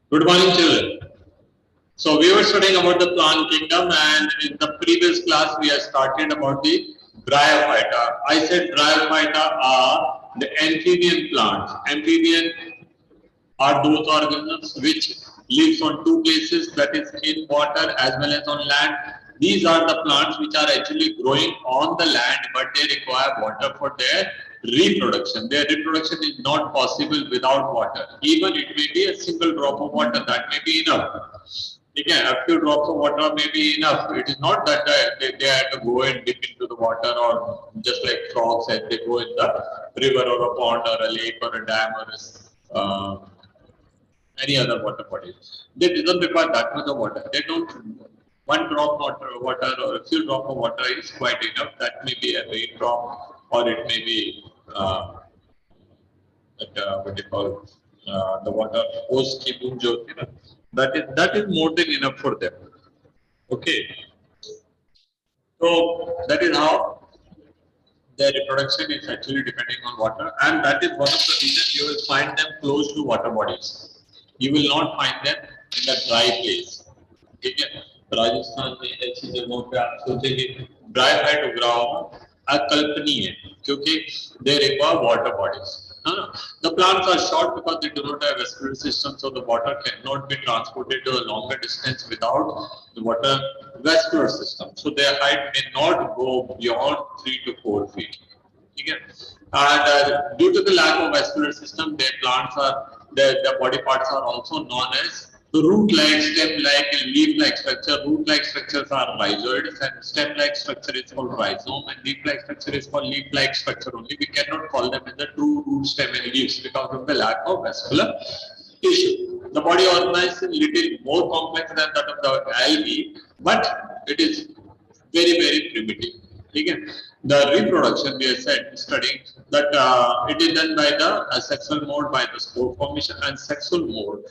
Good morning, children. So we were studying about the plant kingdom, and in the previous class we have started about the bryophyta. I said bryophyta are the amphibian plants. Amphibian are those organisms which lives on two places, that is in water as well as on land. These are the plants which are actually growing on the land, but they require water for their reproduction. Their reproduction is not possible without water. Even it may be a single drop of water, that may be enough. Okay, a few drops of water may be enough. It is not that they have to go and dip into the water, or just like frogs as they go in the river or a pond or a lake or a dam or any other water bodies. They doesn't require that much of water. They don't. One drop water or a few drop of water is quite enough. That may be a raindrop, or it may be what they call the water hose की बूंद जो होती है ना, that is more than enough for them. Okay, so that is how their reproduction is actually depending on water, and that is one of the reasons you will find them close to water bodies. You will not find them in a dry place. ठीक है, राजस्थान में ऐसी जगहों पे आप सोचेंगे dry fight उग रहा होगा, अकल्पनीय है, क्योंकि they require water bodies. The plants are short because they do not have vascular system, so the water cannot be transported to a longer distance without the water vascular system. So their height may not go beyond 3 to 4 feet. Okay? And due to the lack of vascular system, their plants are their body parts are also known as root-like, stem-like, and leaf-like structure. Root-like structures are rhizoids, and stem-like structure is called rhizome, and leaf-like structure is called leaf-like structure only. We cannot call them as the true root, stem, and leaves because of the lack of vascular tissue. The body organizes a little more complex than that of the algae, but it is very primitive. Okay? The reproduction we have said studying that it is done by the sexual mode by the spore formation, and sexual mode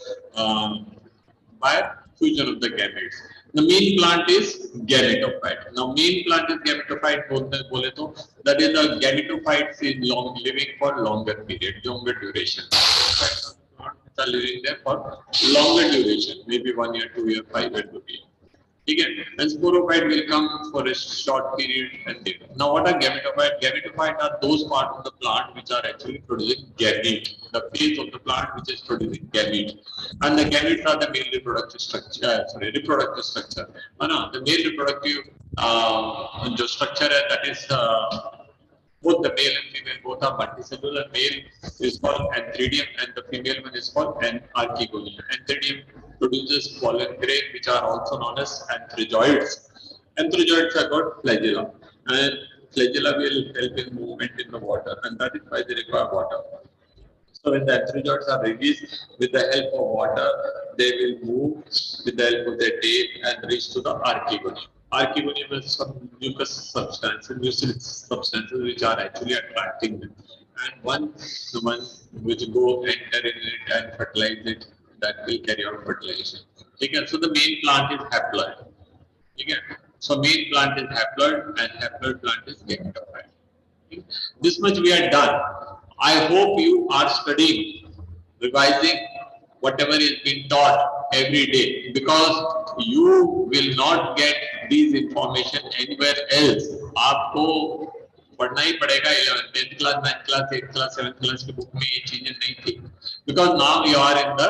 by fusion of the gametes. The main plant is gametophyte. Now, main plant is gametophyte. बोले तो that is the gametophytes is long living for longer period, longer duration. Plants are living there for longer duration, maybe 1 year, 2 year, 5 year, 2 year. Okay, and sporophyte will come for a short period and then. Now, what are gametophyte? Gametophyte are those parts of the plant which are actually producing gamete, the phase of the plant which is producing gamete, and the gametes are the male reproductive structure. Reproductive structure. The male reproductive structure that is. Both the male and female both are multicellular. Male is called antheridium and the female one is called an archegonium. Antheridium produces pollen grain which are also known as antherizoids. Antherizoids are called flagella, and flagella will help in movement in the water, and that is why they require water. So when the antherizoids are released with the help of water, they will move with the help of their tail and reach to the archegonium. Archegonium is some mucus substances, mucus substances which are actually attracting them. And the one which go enter in it and fertilize it, that will carry out fertilization. Okay, so the main plant is haploid. Okay, so main plant is haploid and haploid plant is gametophyte. This much we are done. I hope you are studying, revising whatever is being taught every day, because you will not get these information anywhere else. आपको पढ़ना ही पड़ेगा 11th, 10th class, 9th class, 8th class, 7th class की book में ये चीजें नहीं थी. Because now you are in the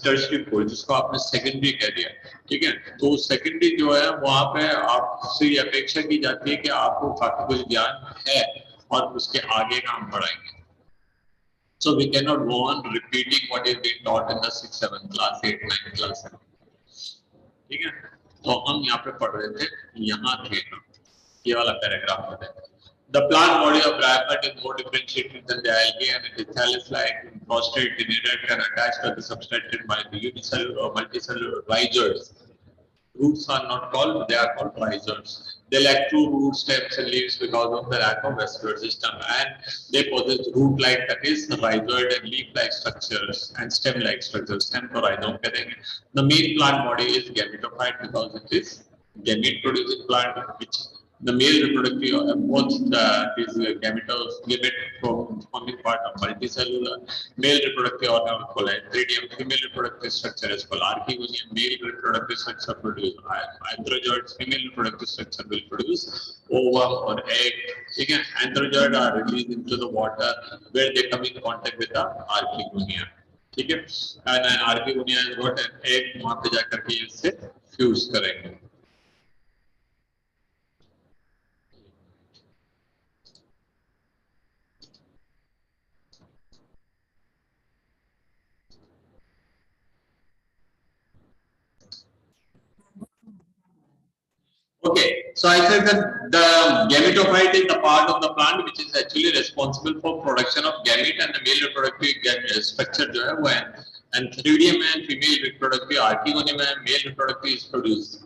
tertiary course, जिसको आपने secondary कह दिया. ठीक है, तो सेकेंडरी जो है वहाँ पे आपसे ये अपेक्षा की जाती है कि आपको काफी कुछ ज्ञान है और उसके आगे का हम पढ़ाएंगे. So we cannot go on repeating what is being taught in the 6th, 7th class, 8th, 9th class. ठीक है, तो हम यहाँ पे पढ़ रहे थे, यहाँ थे ये वाला पैराग्राफ में. The plant body of bryophyte is more differentiated than the algae, and it is thallus-like, prostrate, inert, and attached to the substrate by the unicellular or multicellular rhizoids. Roots are not called, they are called rhizoids. They lack true root stems and leaves because of the lack of vascular system, and they possess root-like, that is rhizoid and leaf-like structures and stem-like structures. Stem to rhizome कहेंगे. The main plant body is gametophyte because it is gamete-producing plant which The male reproductive both these gamete forming part of multicellular. Male reproductive organ called antheridium. Female reproductive structure is called archegonium. Male reproductive structure produce anthrozoids. Female reproductive structure will produce ovum or egg. Again, anthrozoids are released into the water where they come in contact with the archegonia. ठीक है, and archegonia is what an egg वहाँ पे जाकर के इससे fuse करेंगे. Okay, so I said that the gametophyte is the part of the plant which is actually responsible for production of gamete, and the male reproductive structure जो है वो antheridium and female reproductive archegonium and male reproductive is produced.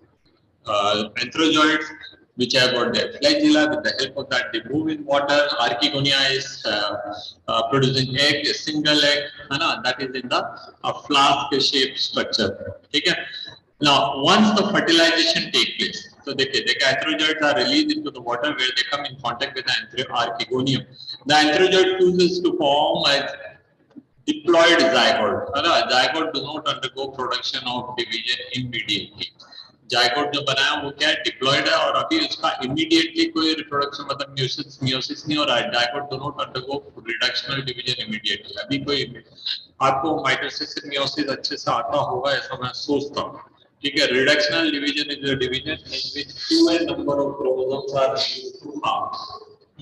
Anthrozoids which have got their flagella, with the help of that they move in water. Archegonia is producing egg, a single egg, है ना? That is in the flask shaped structure. ठीक है? Now, once the fertilization takes place, so the anthrozoids are released into the water where they come in contact with the archegonium. The anthrozoid fuses to form a diploid zygote. Zygote do not undergo production of division immediately. Zygote जो बना है वो क्या है, diploid है, और अभी उसका इमीडिएटली कोई रिप्रोडक्शन मतलब मियोसिस नहीं हो रहा है. Zygote do not undergo reductional division immediately. अभी कोई आपको माइटोसिस से मियोसिस अच्छे से आता होगा ऐसा मैं सोचता हूँ. ठीक है, reductional division is a division in which 2n number of chromosomes are reduced to half.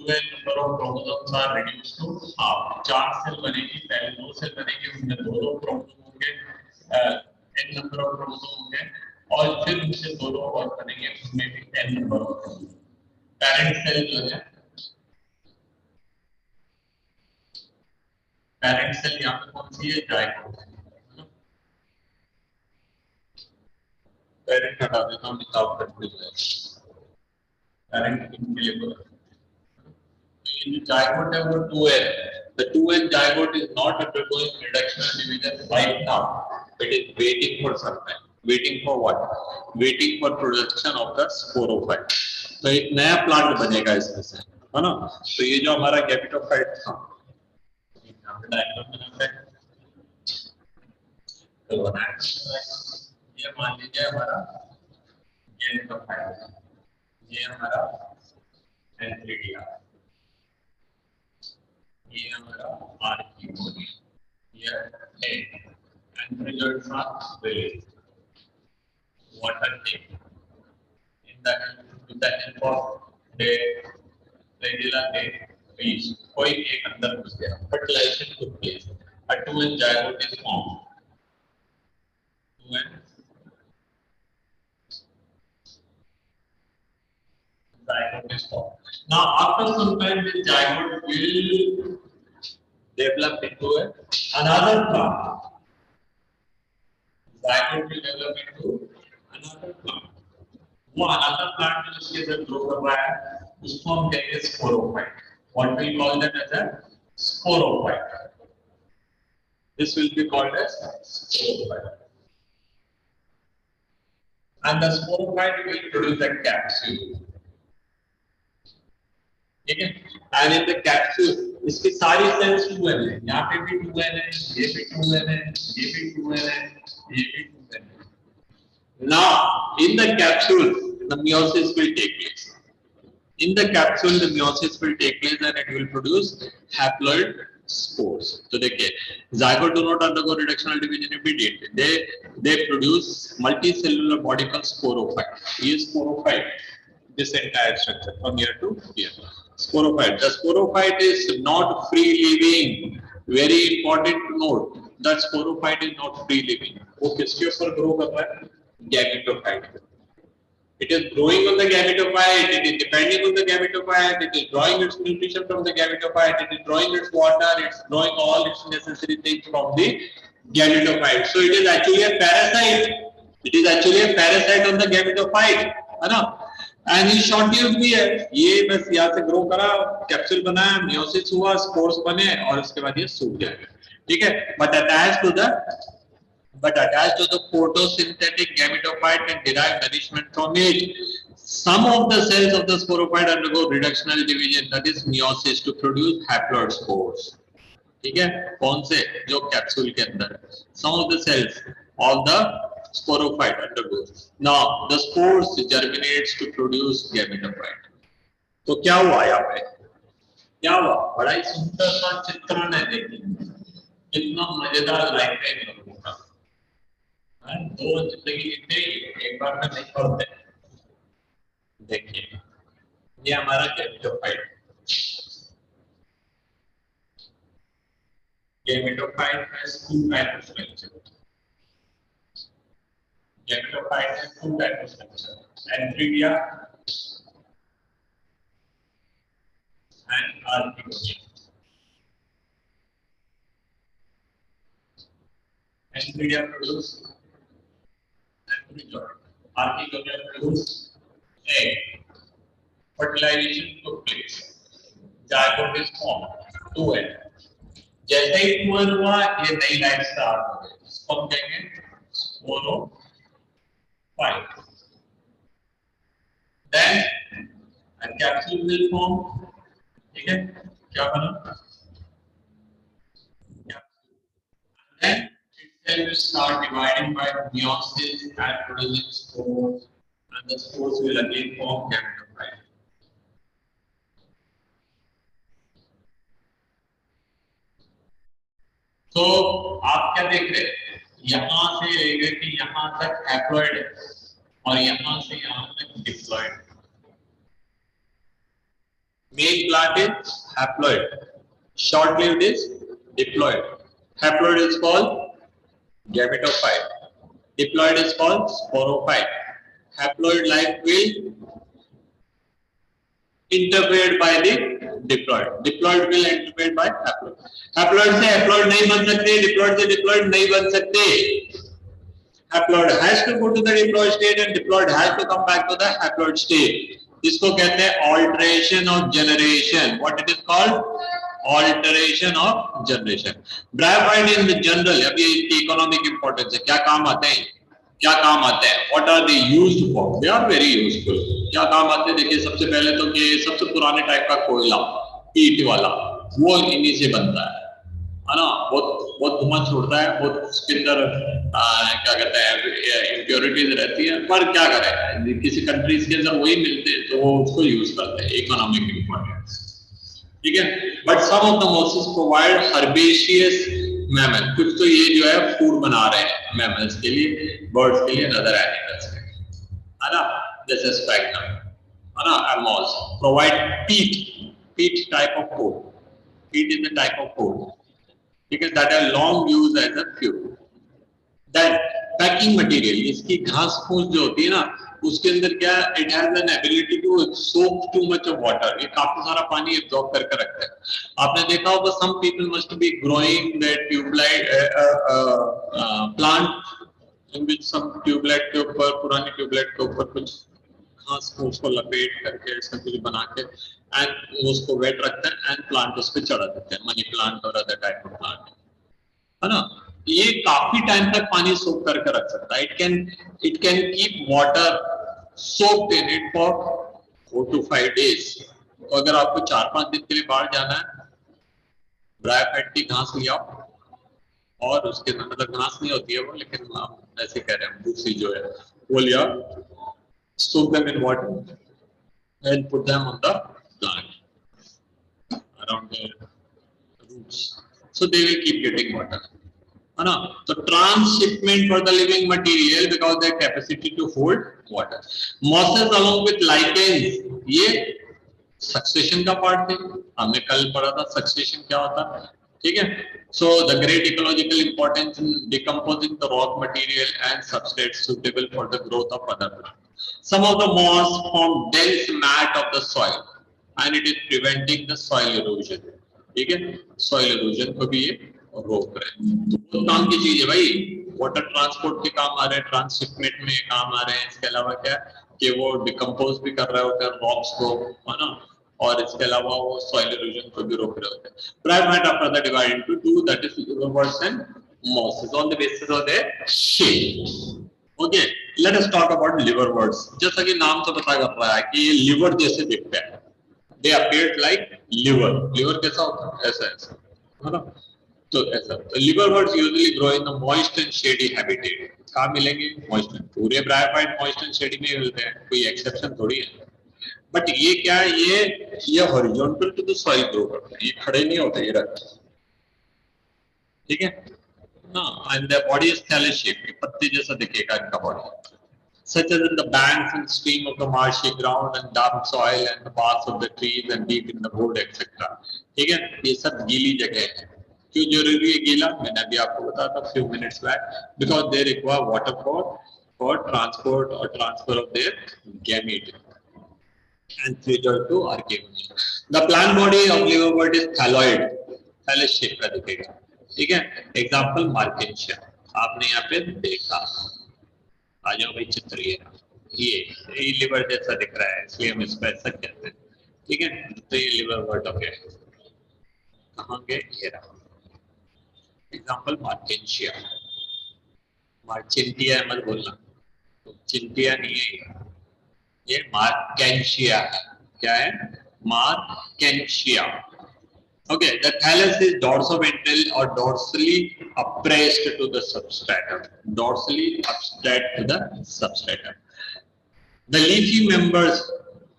2n number of chromosomes are reduced to half. 4 cell बनेगी, पहले 2 सेल बनेंगे, उनमें 2 क्रोमोसोम होंगे, n नंबर ऑफ क्रोमोसोम होंगे, और फिर उनसे 2 और बनेंगे, उसमें भी n number of chromosome. Parent cell जो है, पेरेंट सेल यहाँ पे कौन सी है, जायगोट. पेरेंट हटा देता हूँ, निकाल करके पेरेंट इनके लिए बोला. तो ये जो जायगोट है वो 2n. The 2n zygote is not undergoing reductional division right now. It is waiting for some time. Waiting for what? Waiting for production of the sporophyte. तो एक नया प्लांट बनेगा इसमें से, है ना? तो ये जो हमारा गैमेटोफाइट था, यहाँ पे डायग्राम बनाते हैं. तो ये मान लीजिए हमारा गैमेटोफाइट, ये हमारा एंथ्रीडिया, ये हमारा आर्किगोनिया, ये egg. Anthrozoids are released. Water tank. In the help of the flagella, they reach. कोई एक अंदर घुस गया. Fertilization took place. A 2n zygote is formed. 2n zygote is formed. Now, after some time, the zygote will develop into another plant. Zygote will develop into another plant. वो another plant जो उसके अंदर grow कर रहा है, उसको हम कहेंगे sporophyte. What we call that as a sporophyte. This will be called as sporophyte. And the sporophyte will produce a capsule. ठीक है, and in the capsule इसकी सारी सेल्स 2n है. यहाँ पे भी 2n है, ये भी 2n है, ये भी 2n है, ये भी 2n है. Now in the capsule the meiosis will take place. In the capsule the meiosis will take place and it will produce haploid spores. So देखिए, zygote do not undergo reductional division immediately. They produce multicellular body called sporophyte. ये sporophyte, this entire structure from here to here. Sporophyte. The sporophyte is not free living. Very important to note that sporophyte is not free living. वो किसके ऊपर grow कर रहा है? Gametophyte. It is growing on the gametophyte. It is depending on the gametophyte. It is drawing its nutrition from the gametophyte. It is drawing its water. It's drawing all its necessary things from the gametophyte. So it is actually a parasite. It is actually a parasite on the gametophyte, है ना? And ये short lived भी है. ये बस यहाँ से grow करा, capsule बनाया, meiosis हुआ, spores बने और उसके बाद ये सूख जाएगा. ठीक है? But attached to the photosynthetic gametophyte can derive nourishment from it. Some of the cells of the sporophyte undergo reductional division, that is meiosis, to produce haploid spores. ठीक है, कौन से, जो कैप्सूल के अंदर. Some of the cells of the sporophyte undergo. Now the spores germinates to produce gametophyte. तो क्या हुआ यहाँ पे, क्या हुआ, बड़ा ही सुंदर सा चित्रण है, देखिए कितना मजेदार लाइफ है इन लोगों का. दो जिंदगी जीते एक बार में नहीं पढ़ते. देखिए ये हमारा gametophyte. Gametophyte has two types of structure. Gametophyte has two types of structure: antheridia and archegonia. Antheridia produce antheridia. Archegonia produce egg. Fertilization took place. Zygote is formed. Two eggs. जैसे ही ट्वेल हुआ ये नई life start हो गई. इसको हम कहेंगे sporophyte. Then a capsule will form. ठीक है, क्या बना, then it will start dividing by meiosis and producing spores, and the spores will again form gametophyte. तो आप क्या देख रहे हैं, यहां से लेकर कि यहां तक हैप्लॉइड है और यहां से यहां तक diploid. Main plant is haploid, short lived is diploid. Haploid is called gametophyte, diploid is called sporophyte. Haploid life will interfered by the diploid. Diploid will interfered by haploid. Haploid से haploid नहीं बन सकते, diploid से diploid नहीं बन सकते. Haploid has to go to the diploid state and diploid has to come back to the haploid state. इसको कहते हैं alteration of generation. What it is called? Alteration of generation. Bryophyte in the general, अभी इसकी economic importance है, क्या काम आते हैं, क्या काम आते हैं, what are they used for? They are very useful. क्या काम आते हैं, देखिए सबसे पहले तो कि सबसे पुराने टाइप का कोयला, ईंट वाला, वो इन्हीं से बनता है ना. बहुत बहुत धुआं छोड़ता है, बहुत उसके अंदर क्या कहते हैं इम्प्योरिटीज रहती है, पर क्या करें, किसी कंट्रीज के अंदर वही मिलते हैं तो वो उसको यूज करते हैं, इकोनॉमिक इंपॉर्टेंस. ठीक है, but some of the mosses provide herbaceous mammal. कुछ तो ये जो है फूड बना रहे हैं मैमल्स के लिए, बर्ड्स के लिए, अदर एनिमल्स के लिए, है ना, जैसे स्पैग्नम, है ना, a moss provide peat type of food. Peat is the type of food, ठीक है, that are long used as a fuel. That packing material, इसकी घास फूस जो होती है ना, उसके अंदर क्या, it has an ability to soak too much of water. ये काफी सारा पानी एब्जॉर्ब करके रखता है. आपने देखा होगा some people must be growing that tube light plant in which some tube light के ऊपर, पुरानी ट्यूबलाइट के ऊपर कुछ घास फूस को लपेट करके ऐसा कुछ बना के एंड उसको वेट रखते हैं एंड प्लांट उस पर चढ़ा देते हैं, मनी प्लांट और अदर टाइप ऑफ प्लांट, है ना. ये काफी टाइम तक पानी सोक करके रख सकता है. It can keep water soaked in it for 4 to 5 days. तो अगर आपको 4-5 दिन के लिए बाहर जाना है, ब्रायोफाइट की घास ले आओ, और उसके मतलब घास नहीं होती है वो, लेकिन आप ऐसे कह रहे हैं भूसी जो है वो ले आओ, soak them in water and put them on the plant around the roots, so they will keep getting water, है ना. तो transshipment for the living material because their capacity to hold water. Mosses along with lichens, ये succession का part थे, हमने कल पढ़ा था सक्सेशन क्या होता है, ठीक है. So the great ecological importance in decomposing the rock material and substrate suitable for the growth of other plant. Some of the moss form dense mat of the soil and it is preventing the soil erosion. ठीक है, soil erosion को भी ये रोक रहे हैं. तो काम की चीज है भाई, वाटर ट्रांसपोर्ट के काम आ रहे हैं, ट्रांसशिपमेंट में काम आ रहे हैं. इसके अलावा क्या कि वो डिकम्पोज भी कर रहे होते हैं रॉक्स को, है ना, और इसके अलावा वो सॉइल इरोजन को भी रोक रहे होते हैं. Bryophyte are further divided into two, that is liverworts and mosses, on the basis of their shape. Okay, let us talk about liverworts. जैसा कि नाम से पता कर रहा है कि ये लिवर जैसे दिखते हैं, दे अपीयर लाइक लिवर। लिवर कैसा होता है? ऐसा ऐसा, है ना? तो ऐसा, तो liverworts usually grow in the moist and shady habitat. कहाँ मिलेंगे? मॉइस्ट, पूरे ब्रायोफाइट मॉइस्ट एंड शेडी में मिलते हैं, कोई एक्सेप्शन थोड़ी है। बट ये क्या है, ये horizontal to the soil grow करते हैं, ये खड़े नहीं होते, ये रखते हैं, ठीक है ना? And the body is Thales shape, पत्ते जैसा दिखेगा इनका body, such as in the banks and stream of the marshy ground and damp soil and the paths of the trees and deep in the wood etc. ठीक है, ये सब गीली जगह है। क्यों जरूरी है गीला? मैंने अभी आपको बताया था few minutes back, because they require water for transport or transfer of their gamete and future to archaeology. The plant body of liverwort is thalloid, thallus shape का दिखेगा, ठीक है? एग्जाम्पल मार्केंशिया, आपने यहाँ पे देखा। आ जाओ भाई, चित्र ये लिवर जैसा दिख रहा है, इसलिए हम इसको ऐसा कहते हैं, ठीक है? तो ये लिवर वर्ड हो गया, कहाँ गए? ये रहा एग्जाम्पल मार्केंशिया। मार्चेंटिया मत बोलना, तो चिंटिया नहीं है ये मार्केंशिया है। क्या है? Marchantia. Okay, the thallus is dorsoventral or dorsally appraised to the substratum. Dorsally appraised to the substratum. The leafy members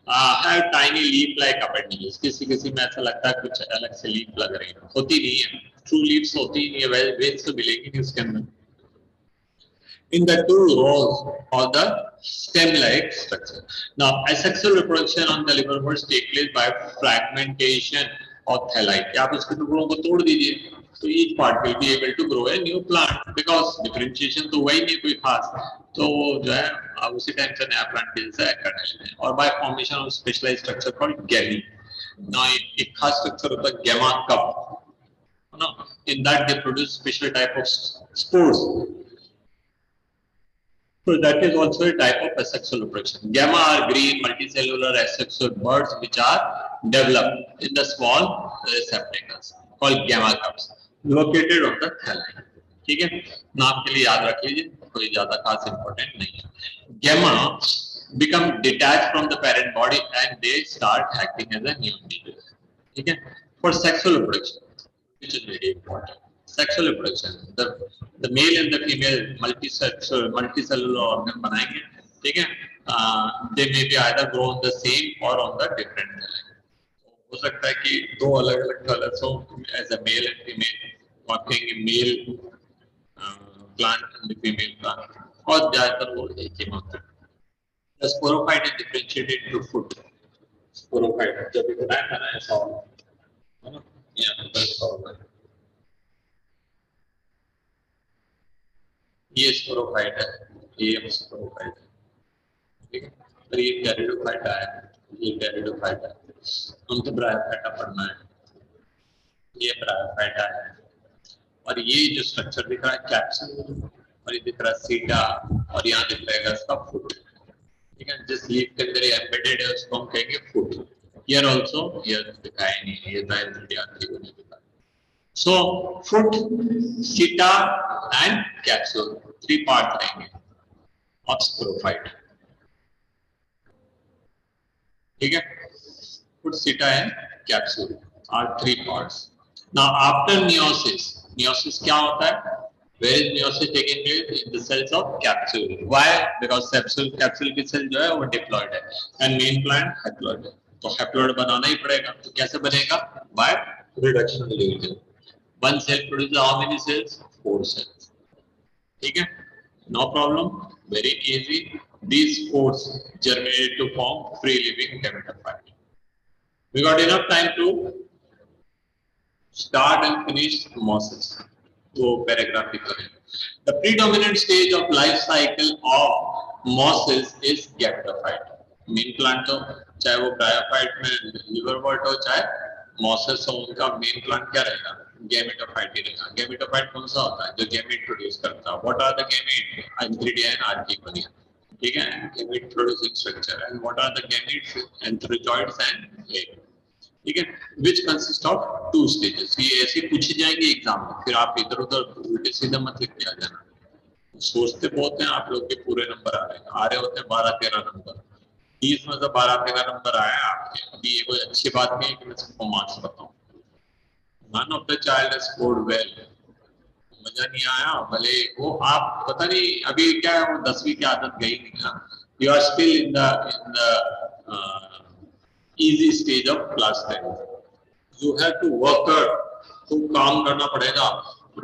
have tiny leaf-like appendages. किसी में ऐसा लगता है कुछ अलग से लीफ लग रही है, होती नहीं है। True leaves होती नहीं है, वेन्स तो मिलेगी नहीं उसके अंदर। In the two rows of the stem-like structure. Now, asexual reproduction on the liverworts take place by fragmentation of thalli. आप उसके टुकड़ों को तोड़ दीजिए, तो each part will be able to grow a new plant because differentiation तो वही नहीं कोई खास, तो जो है आप उसी टाइम से नया प्लांट कैसे कर लेते हैं। और by formation of specialized structure called gamete. Now, एक खास स्ट्रक्चर होता है gamma cup, है ना? In that they produce special type of spores. So that is also a type of asexual reproduction. Gamma are green multicellular asexual buds which are developed in the small receptacles called gamma cups located on the thalli. ठीक है, नाम के लिए याद रख लीजिए, कोई ज्यादा खास इंपॉर्टेंट नहीं है। Gamma become detached from the parent body and they start acting as a new individual. ठीक है, for sexual reproduction, which is very important. Sexual reproduction, the male and the female multicellular organ बनाएंगे, ठीक है? They may be either grow on the same or on the different thalli. हो सकता है कि दो अलग अलग thalus हो, as a male and female, or कहेंगे male plant and the female plant, और ज्यादातर वो एक ही होता है। The sporophyte is differentiated into foot. Sporophyte जब भी बनाया था ना ऐसा हो, है ना? यहाँ पर sporophyte, ये स्पोरोफाइट है, ये स्पोरोफाइट है, ठीक है? और ये कैरिडोफाइटा है, ये कैरिडोफाइटा है। हमको ब्रायोफाइटा पढ़ना है, ये ब्रायोफाइटा है। और ये जो स्ट्रक्चर दिख रहा है कैप्सूल, और ये दिख रहा है सीटा, और यहाँ दिख रहेगा इसका फुट, ठीक है? जिस लीफ के अंदर ये एम्बेडेड है उसको हम कहेंगे फुट। हियर आल्सो हियर दिखाया नहीं, ये तो एनसीईआरटी को नहीं दिखा। So, foot, seta and capsule, three parts रहेंगे of sporophyte, ठीक है? Foot, seta and capsule are three parts. Now, after meiosis, meiosis क्या होता है? Where is meiosis taking place? In the cells of capsule. Why? Because capsule की cell जो है वो diploid है and main plant haploid है, तो haploid बनाना ही पड़ेगा। तो कैसे बनेगा? By reduction of division. One cell produces how many cells? 4 cells. ठीक है? No problem. Very easy. These spores germinate to form free living gametophyte. We got enough time to start and finish meiosis. वो paragraph भी करें. The predominant stage of life cycle of meiosis is gametophyte. Main plant हो, चाहे वो bryophyte में liverwort हो, चाहे meiosis हो, उनका main plant क्या रहेगा? Gametophyte ही रहेगा। Gametophyte कौन सा होता है? जो gamete produce करता है। What are the gamete? Antheridia and archaeonia, ठीक है? Gamete producing structure. And what are the gametes? Antherozoids and egg, ठीक है? Which consist of 2 stages. ये ऐसे पूछे जाएंगे एग्जाम में, फिर आप इधर उधर उल्टे सीधा मत लिख के आ जाना। सोचते बहुत हैं आप लोग के पूरे नंबर आ रहे होते हैं 12-13 नंबर, 30 में से 12-13 नंबर आए आपके। अभी ये कोई अच्छी बात नहीं है कि मैं सबको मार्क्स बताऊं। One of the child scored well, मजा नहीं आया भले वो आप पता नहीं अभी क्या है, वो 10वीं की आदत गई नहीं ना, you are still in the easy stage of class 10, you have to work, खूब काम करना पड़ेगा,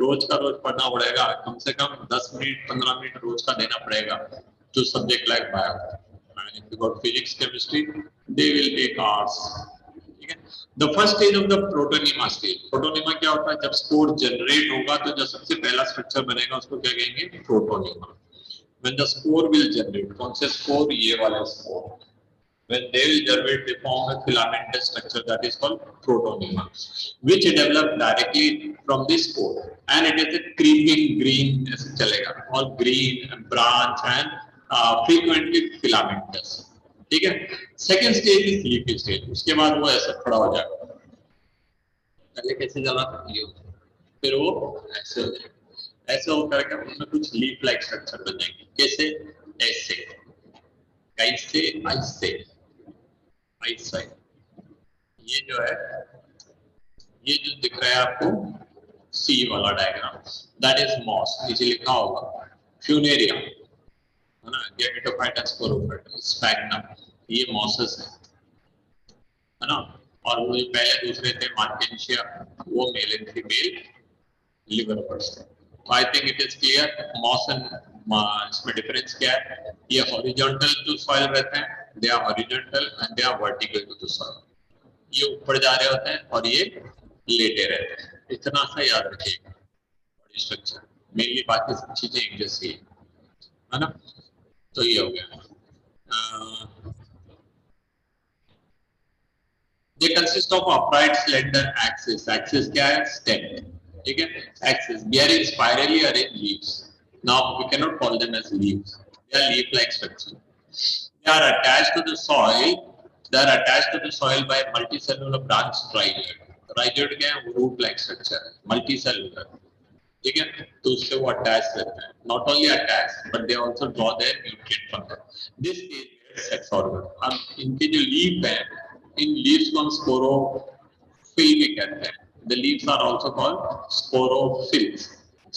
रोज का रोज पढ़ना पड़ेगा, कम से कम 10 मिनट 15 मिनट रोज का देना पड़ेगा जो subject like bio, physics chemistry they will take hours. ठीक है, the first stage of the protonema stage, protonema क्या होता है, जब स्पोर जनरेट होगा तो जो सबसे पहला स्ट्रक्चर बनेगा उसको क्या कहेंगे, protonema. When the spore will generate, कौन से स्पोर, ये वाले spore, when they will generate they form a filamentous structure that is called protonema, which develop directly from this spore and it is a creeping green ऐसे चलेगा, और green branch and frequently filamentous। ठीक है, second stage is leafy stage, उसके बाद वो ऐसे खड़ा हो जाएगा, पहले कैसे चला था ये, फिर वो ऐसे हो जाएगा, ऐसे होकर के उसमें कुछ लीफ लाइक स्ट्रक्चर बन जाएंगे, कैसे, ऐसे, कैसे, ऐसे, ऐसे। ये जो है, ये जो दिख रहा है आपको सी वाला डायग्राम, दैट इज मॉस, नीचे लिखा होगा फ्यूनेरिया, है ना, गेमेटोफाइट, स्पोरोफाइट, स्पैग्नम, ये मॉसेस है ना। और वो पहले दूसरे थे मार्केंशिया, वो male and female liverworts थे। I think it is clear moss and इसमें डिफरेंस क्या है, ये हॉरिजॉन्टल टू सॉइल रहते हैं, they are horizontal and they are vertical to the soil, ये ऊपर जा रहे होते हैं और ये लेटे रहते हैं, इतना सा याद रखिएगा बॉडी स्ट्रक्चर, मेनली बाकी सब चीजें एक जैसी है ना। तो ये हो गया, they consist of upright slender axis, axis क्या है, stem, ठीक है, axis bearing spirally arranged leaves, now we cannot call them as leaves, they are leaf like structure, they are attached to the soil, they are attached to the soil by multicellular branch rhizoid, rhizoid क्या है, root like structure है, multicellular, ठीक है, तो उससे वो attach रहते हैं, not only attach but they also draw their nutrient from there, this is sex organ. अब इनके जो लीफ है, इन लीव्स को हम स्पोरोफिल भी कहते हैं, the leaves are also called sporophylls,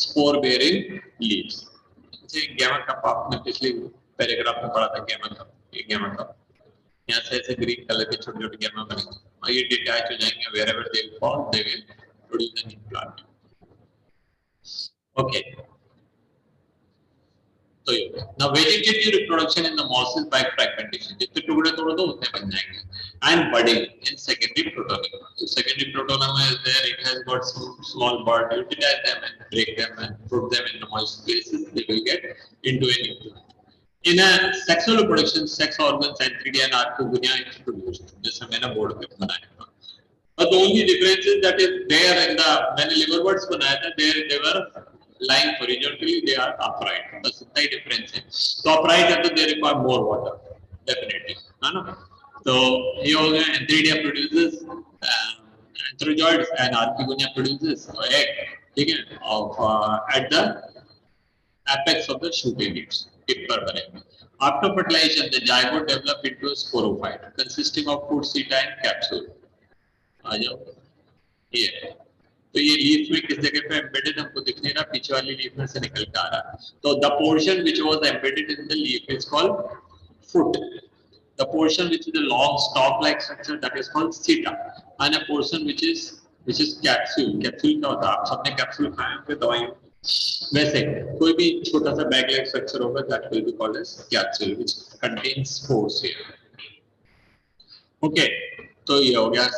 spore bearing leaves. जैसे गैमा कप आपने पिछले पैराग्राफ में पढ़ा था, गैमा कप, ये गैमा कप, यहाँ से ऐसे ग्रीन कलर के छोटे छोटे गैमा बनेंगे और ये डिटैच हो जाएंगे, wherever they fall they will produce a new plant। Okay. तो ये now vegetative reproduction in the moss is by fragmentation, जितने टुकड़े तोड़ दो उतने बन जाएंगे, and budding in secondary protonema, so secondary protonema is there, it has got some small bud, utilize them and break them and put them in the moist places, they will get into a new plant. In a sexual reproduction, sex organs Antheridia and Archegonia is produced, जैसे मैंने board पे बनाया था, but the only difference is that is there in the मैंने liverworts बनाया था, there they were lying horizontally, they are upright, बस इतना ही difference है, तो upright है तो they require more water definitely, है ना। तो ये हो गया, Antheridia produces antherozoids and Archegonia produces egg, ठीक है, of at the apex of the shooting leaves, tip पर बनेंगे। After fertilization, the zygote develop into a sporophyte consisting of food seta and capsule। आ जाओ, ये तो ये लीफ में किस जगह पे एम्बेडेड हमको दिख नहीं रहा, पीछे वाली लीफ में से निकल के आ रहा है, तो the portion which was embedded in the leaf is called foot, the portion which is the long stalk like structure that is called seta, and a portion which is capsule, capsule क्या होता है, आप सबने capsule खाए होंगे दवाई, वैसे कोई भी छोटा सा बैग लाइक स्ट्रक्चर होगा that will be called as capsule which contains spores here. Okay, तो ये हो गया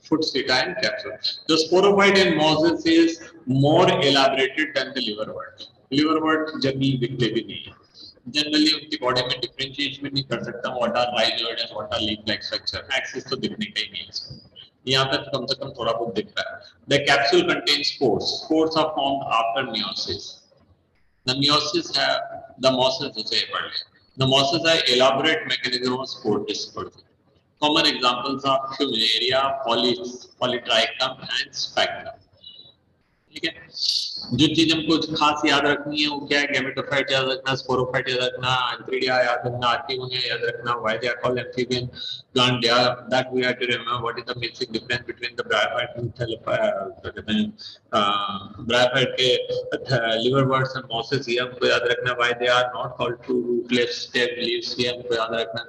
foot seta and capsule. The sporophyte in mosses is more elaborated than the liverwort. Liverwort generally दिखते भी नहीं है, जनरली उनकी बॉडी में डिफरेंशिएट भी नहीं कर सकता what are rhizoid and what are leaf-like structure, एक्सिस तो दिखने का ही नहीं है, यहाँ पे तो कम से कम थोड़ा बहुत दिख रहा है। The capsule contains spores. Spores are formed after meiosis. The meiosis have the mosses जैसे पढ़ लें, the mosses are elaborate mechanism of spore dispersal. Common examples are Fumillaria, Polytrichum and Sphagnum. ठीक है, जो चीज हमको खास याद रखनी है वो क्या है, गैमेटोफाइट याद रखना, स्पोरोफाइट याद रखना, एंथ्रीडिया याद रखना, आर्किगोनिया याद रखना, why they are called amphibian plant, that we have to remember what is the basic difference between the bryophyte and bryophyte के लिवरवर्ट्स एंड मॉसेस, ये हमको याद रखना, why they are not called to rootless stem leaves, ये हमको याद रखना,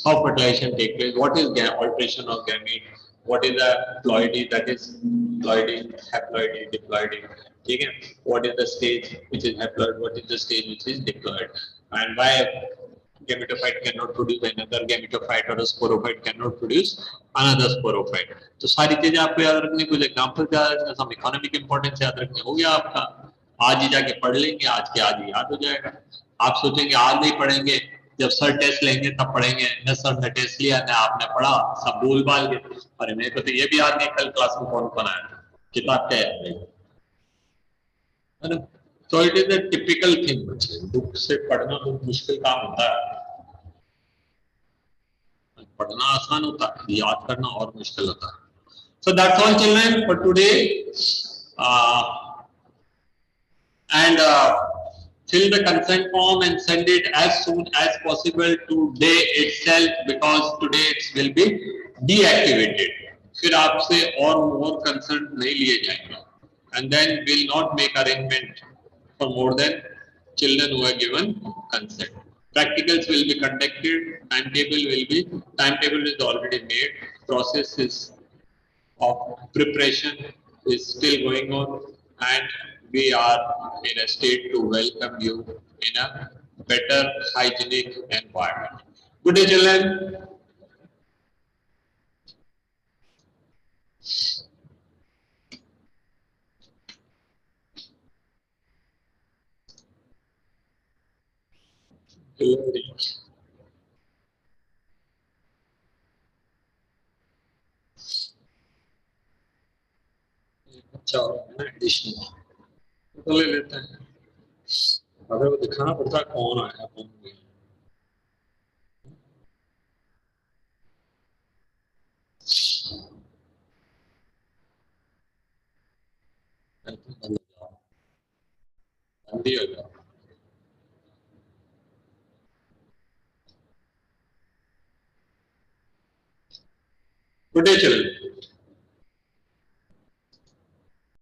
how fertilisation take place, what is alteration of gamete, what is the ploidy, that is ploidy, haploidy, diploidy, ठीक है, what is the stage which is haploid, what is the stage which is diploid, and why gametophyte cannot produce another gametophyte or a sporophyte cannot produce another sporophyte। तो सारी चीजें आपको याद रखनी, कुछ example याद रखना, सब इकोनॉमिक इंपॉर्टेंस याद रखने, हो गया आपका, आज ही जाके पढ़ लेंगे, आज के आज ही याद हो जाएगा। आप सोचेंगे आज नहीं पढ़ेंगे, जब सर टेस्ट लेंगे तब पढ़ेंगे, न सर ने टेस्ट लिया न आपने पढ़ा, सब बोल बाल के, अरे मेरे को तो ये भी याद नहीं कल क्लास में कौन कौन आया था, किताब क्या याद नहीं है ना। तो it is a typical thing बच्चे, बुक से पढ़ना बहुत मुश्किल काम होता है, पढ़ना आसान होता है, याद करना और मुश्किल होता है। So that's all children for today, and fill the consent form and send it as soon as possible today itself, because today it will be deactivated, फिर आपसे और more consent नहीं लिए जाएंगे, and then will not make arrangement for more than children who are given consent. Practicals will be conducted, timetable is already made, process is of preparation is still going on, and we are in a state to welcome you in a better hygienic environment. Good day, children. अच्छा additional तो ले लेते हैं, अगर वो दिखाना पड़ता है कौन आया कौन नहीं। बंदी हो जाओ। Good day, children.